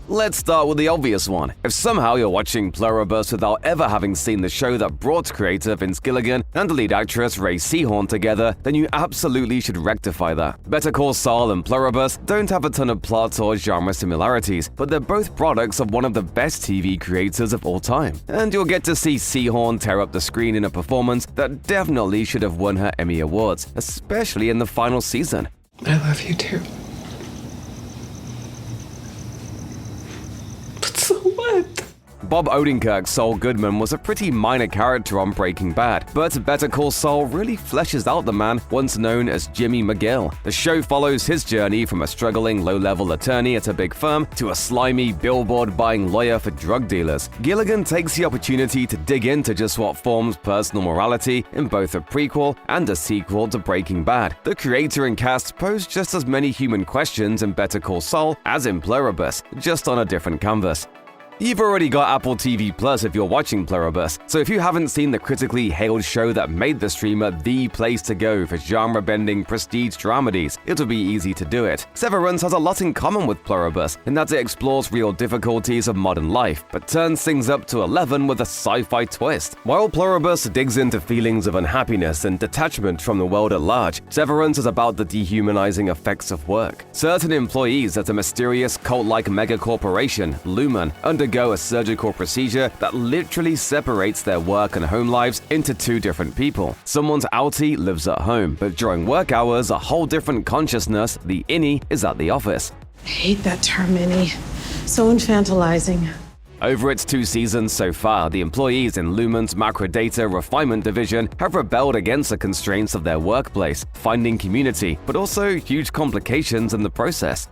Let's start with the obvious one. If somehow you're watching Pluribus without ever having seen the show that brought creator Vince Gilligan and the lead actress Ray Seahorn together, then you absolutely should rectify that. Better Call Saul and Pluribus don't have a ton of plot or genre similarities, but they're both products of one of the best TV creators of all time. And you'll get to see Seahorn tear up the screen in a performance that definitely should have won her Emmy Awards, especially in the final season. I love you too. But so what? Bob Odenkirk's Saul Goodman was a pretty minor character on Breaking Bad, but Better Call Saul really fleshes out the man once known as Jimmy McGill. The show follows his journey from a struggling low-level attorney at a big firm to a slimy, billboard-buying lawyer for drug dealers. Gilligan takes the opportunity to dig into just what forms personal morality in both a prequel and a sequel to Breaking Bad. The creator and cast pose just as many human questions in Better Call Saul as in Pluribus, just on a different canvas. You've already got Apple TV Plus if you're watching Pluribus, so if you haven't seen the critically hailed show that made the streamer the place to go for genre-bending prestige dramedies, it'll be easy to do it. Severance has a lot in common with Pluribus in that it explores real difficulties of modern life, but turns things up to 11 with a sci-fi twist. While Pluribus digs into feelings of unhappiness and detachment from the world at large, Severance is about the dehumanizing effects of work. Certain employees at a mysterious cult-like megacorporation, Lumen, undergo a surgical procedure that literally separates their work and home lives into two different people. Someone's outie lives at home, but during work hours, a whole different consciousness, the innie, is at the office. I hate that term, innie. So infantilizing. Over its 2 seasons so far, the employees in Lumen's macrodata refinement division have rebelled against the constraints of their workplace, finding community, but also huge complications in the process.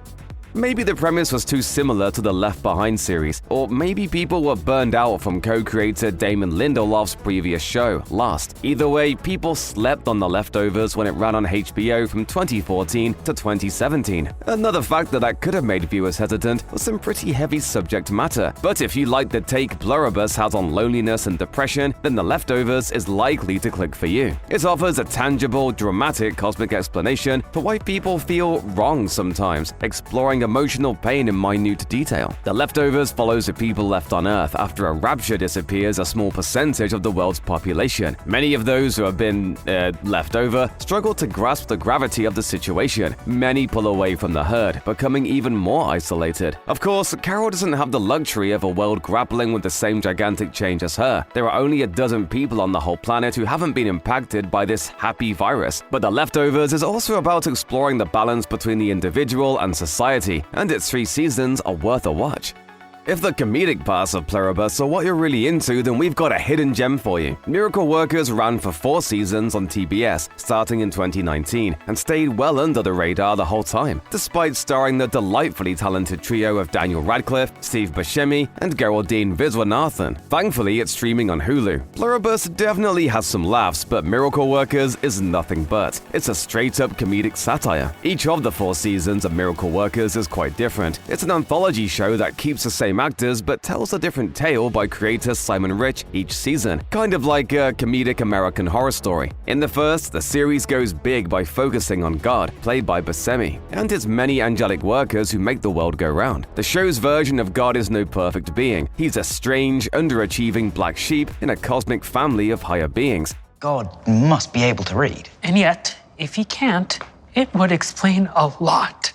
Maybe the premise was too similar to the Left Behind series, or maybe people were burned out from co-creator Damon Lindelof's previous show, Lost. Either way, people slept on The Leftovers when it ran on HBO from 2014 to 2017. Another factor that could have made viewers hesitant was some pretty heavy subject matter. But if you like the take Pluribus has on loneliness and depression, then The Leftovers is likely to click for you. It offers a tangible, dramatic cosmic explanation for why people feel wrong sometimes, exploring emotional pain in minute detail. The Leftovers follows the people left on Earth after a rapture disappears a small percentage of the world's population. Many of those who have been left over struggle to grasp the gravity of the situation. Many pull away from the herd, becoming even more isolated. Of course, Carol doesn't have the luxury of a world grappling with the same gigantic change as her. There are only a dozen people on the whole planet who haven't been impacted by this happy virus. But The Leftovers is also about exploring the balance between the individual and society, and its 3 seasons are worth a watch. If the comedic parts of Pluribus are what you're really into, then we've got a hidden gem for you. Miracle Workers ran for 4 seasons on TBS, starting in 2019, and stayed well under the radar the whole time, despite starring the delightfully talented trio of Daniel Radcliffe, Steve Buscemi, and Geraldine Viswanathan. Thankfully, it's streaming on Hulu. Pluribus definitely has some laughs, but Miracle Workers is nothing but. It's a straight-up comedic satire. Each of the 4 seasons of Miracle Workers is quite different. It's an anthology show that keeps the same actors but tells a different tale by creator Simon Rich each season, kind of like a comedic American Horror Story. In the first, the series goes big by focusing on God, played by Buscemi, and his many angelic workers who make the world go round. The show's version of God is no perfect being. He's a strange, underachieving black sheep in a cosmic family of higher beings. God must be able to read. And yet, if he can't, it would explain a lot.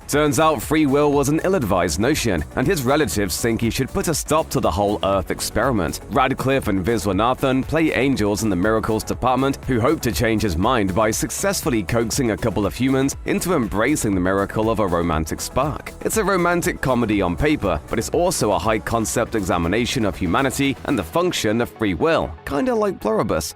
Turns out free will was an ill-advised notion, and his relatives think he should put a stop to the whole Earth experiment. Radcliffe and Viswanathan play angels in the miracles department who hope to change his mind by successfully coaxing a couple of humans into embracing the miracle of a romantic spark. It's a romantic comedy on paper, but it's also a high-concept examination of humanity and the function of free will, kinda like Pluribus.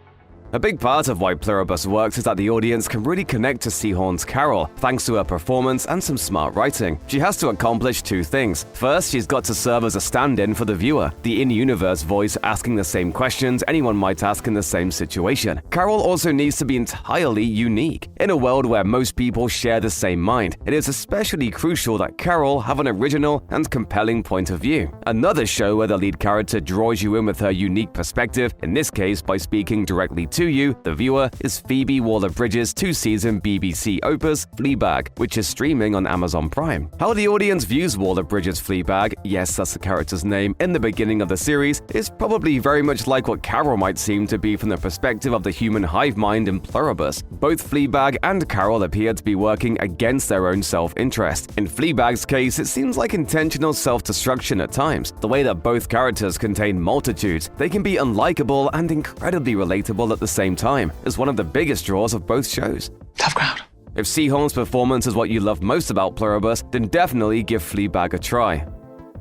A big part of why Pluribus works is that the audience can really connect to Seahorn's Carol, thanks to her performance and some smart writing. She has to accomplish 2 things. First, she's got to serve as a stand-in for the viewer, the in-universe voice asking the same questions anyone might ask in the same situation. Carol also needs to be entirely unique. In a world where most people share the same mind, it is especially crucial that Carol have an original and compelling point of view. Another show where the lead character draws you in with her unique perspective, in this case by speaking directly to to you, the viewer, is Phoebe Waller-Bridge's two-season BBC opus, Fleabag, which is streaming on Amazon Prime. How the audience views Waller-Bridge's Fleabag, yes, that's the character's name, in the beginning of the series, is probably very much like what Carol might seem to be from the perspective of the human hive mind in Pluribus. Both Fleabag and Carol appear to be working against their own self-interest. In Fleabag's case, it seems like intentional self-destruction at times. The way that both characters contain multitudes, they can be unlikable and incredibly relatable at the same time, is one of the biggest draws of both shows. Tough crowd. If Seahorn's performance is what you love most about Pluribus, then definitely give Fleabag a try.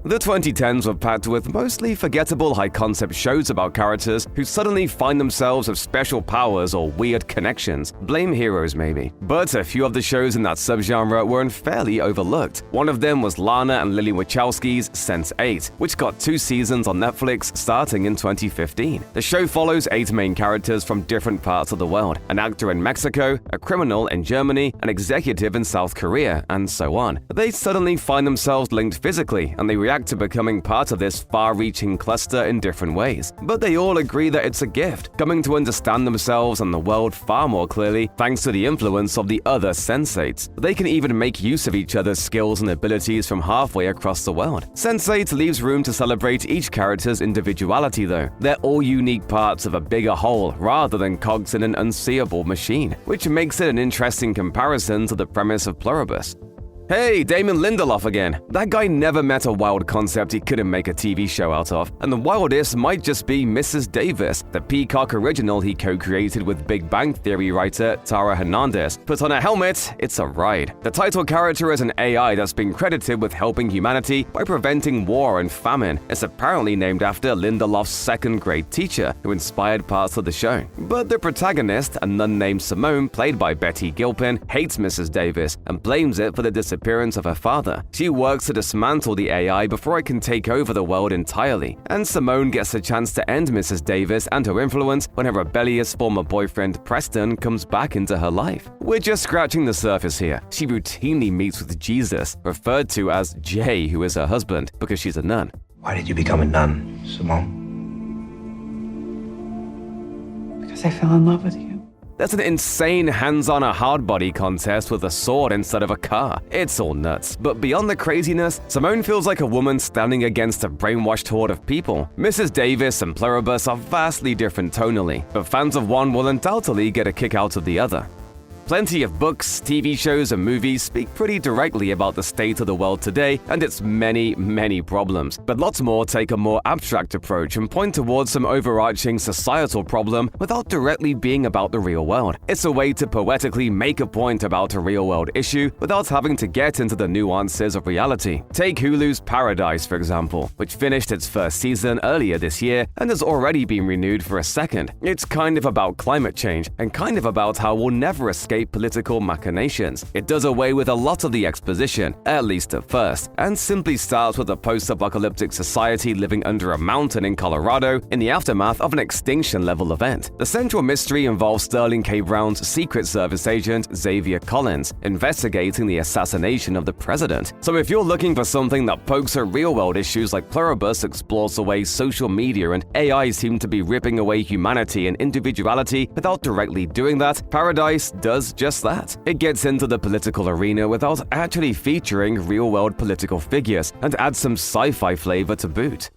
The 2010s were packed with mostly forgettable high-concept shows about characters who suddenly find themselves with special powers or weird connections. Blame Heroes, maybe. But a few of the shows in that subgenre were unfairly overlooked. One of them was Lana and Lily Wachowski's Sense8, which got 2 seasons on Netflix starting in 2015. The show follows 8 main characters from different parts of the world: an actor in Mexico, a criminal in Germany, an executive in South Korea, and so on. They suddenly find themselves linked physically, and they react to becoming part of this far-reaching cluster in different ways. But they all agree that it's a gift, coming to understand themselves and the world far more clearly thanks to the influence of the other sensates. They can even make use of each other's skills and abilities from halfway across the world. Sense8 leaves room to celebrate each character's individuality though. They're all unique parts of a bigger whole rather than cogs in an unseeable machine, which makes it an interesting comparison to the premise of Pluribus. Hey, Damon Lindelof again. That guy never met a wild concept he couldn't make a TV show out of, and the wildest might just be Mrs. Davis, the Peacock original he co-created with Big Bang Theory writer Tara Hernandez. Put on a helmet, it's a ride. The title character is an AI that's been credited with helping humanity by preventing war and famine. It's apparently named after Lindelof's second-grade teacher, who inspired parts of the show. But the protagonist, a nun named Simone, played by Betty Gilpin, hates Mrs. Davis and blames it for the disappearance of her father. She works to dismantle the AI before it can take over the world entirely, and Simone gets a chance to end Mrs. Davis and her influence when her rebellious former boyfriend Preston comes back into her life. We're just scratching the surface here. She routinely meets with Jesus, referred to as Jay, who is her husband, because she's a nun. Why did you become a nun, Simone? Because I fell in love with you. There's an insane hands-on a hard-body contest with a sword instead of a car. It's all nuts. But beyond the craziness, Simone feels like a woman standing against a brainwashed horde of people. Mrs. Davis and Pluribus are vastly different tonally, but fans of one will undoubtedly get a kick out of the other. Plenty of books, TV shows, and movies speak pretty directly about the state of the world today and its many, many problems. But lots more take a more abstract approach and point towards some overarching societal problem without directly being about the real world. It's a way to poetically make a point about a real-world issue without having to get into the nuances of reality. Take Hulu's Paradise, for example, which finished its first season earlier this year and has already been renewed for a second. It's kind of about climate change and kind of about how we'll never escape political machinations. It does away with a lot of the exposition, at least at first, and simply starts with a post-apocalyptic society living under a mountain in Colorado in the aftermath of an extinction-level event. The central mystery involves Sterling K. Brown's Secret Service agent Xavier Collins investigating the assassination of the president. So if you're looking for something that pokes at real-world issues like Pluribus explores the way social media and AI seem to be ripping away humanity and individuality without directly doing that, Paradise does just that. It gets into the political arena without actually featuring real-world political figures and adds some sci-fi flavor to boot.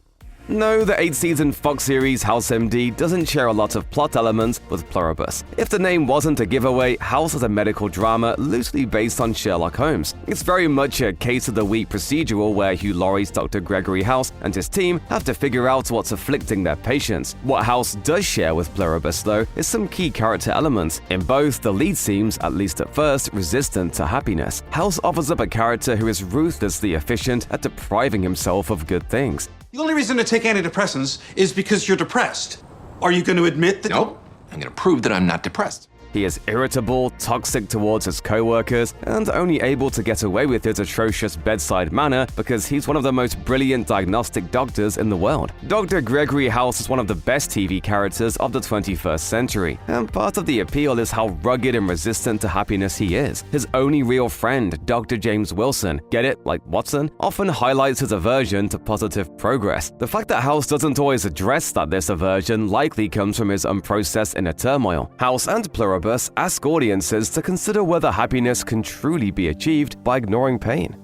No, the 8-season Fox series House MD doesn't share a lot of plot elements with Pluribus. If the name wasn't a giveaway, House is a medical drama loosely based on Sherlock Holmes. It's very much a case-of-the-week procedural where Hugh Laurie's Dr. Gregory House and his team have to figure out what's afflicting their patients. What House does share with Pluribus, though, is some key character elements. In both, the lead seems, at least at first, resistant to happiness. House offers up a character who is ruthlessly efficient at depriving himself of good things. The only reason to take antidepressants is because you're depressed. Are you going to admit that? Nope. I'm going to prove that I'm not depressed. He is irritable, toxic towards his co-workers, and only able to get away with his atrocious bedside manner because he's one of the most brilliant diagnostic doctors in the world. Dr. Gregory House is one of the best TV characters of the 21st century, and part of the appeal is how rugged and resistant to happiness he is. His only real friend, Dr. James Wilson, get it, like Watson, often highlights his aversion to positive progress. The fact that House doesn't always address that this aversion likely comes from his unprocessed inner turmoil. House and Pluribus ask audiences to consider whether happiness can truly be achieved by ignoring pain.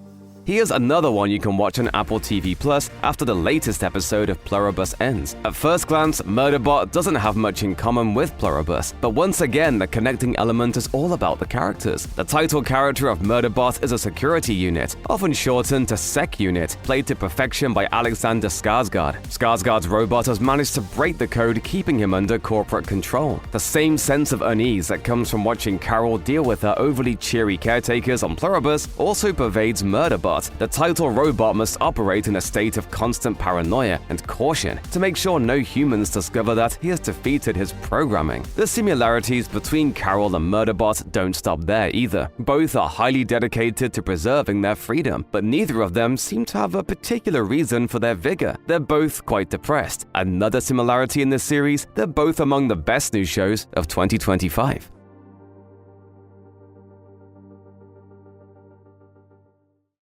Here's another one you can watch on Apple TV Plus after the latest episode of Pluribus ends. At first glance, Murderbot doesn't have much in common with Pluribus, but once again, the connecting element is all about the characters. The title character of Murderbot is a security unit, often shortened to Sec Unit, played to perfection by Alexander Skarsgård. Skarsgård's robot has managed to break the code, keeping him under corporate control. The same sense of unease that comes from watching Carol deal with her overly cheery caretakers on Pluribus also pervades Murderbot. The title robot must operate in a state of constant paranoia and caution to make sure no humans discover that he has defeated his programming. The similarities between Carol and Murderbot don't stop there either. Both are highly dedicated to preserving their freedom, but neither of them seem to have a particular reason for their vigor. They're both quite depressed. Another similarity in this series, they're both among the best new shows of 2025.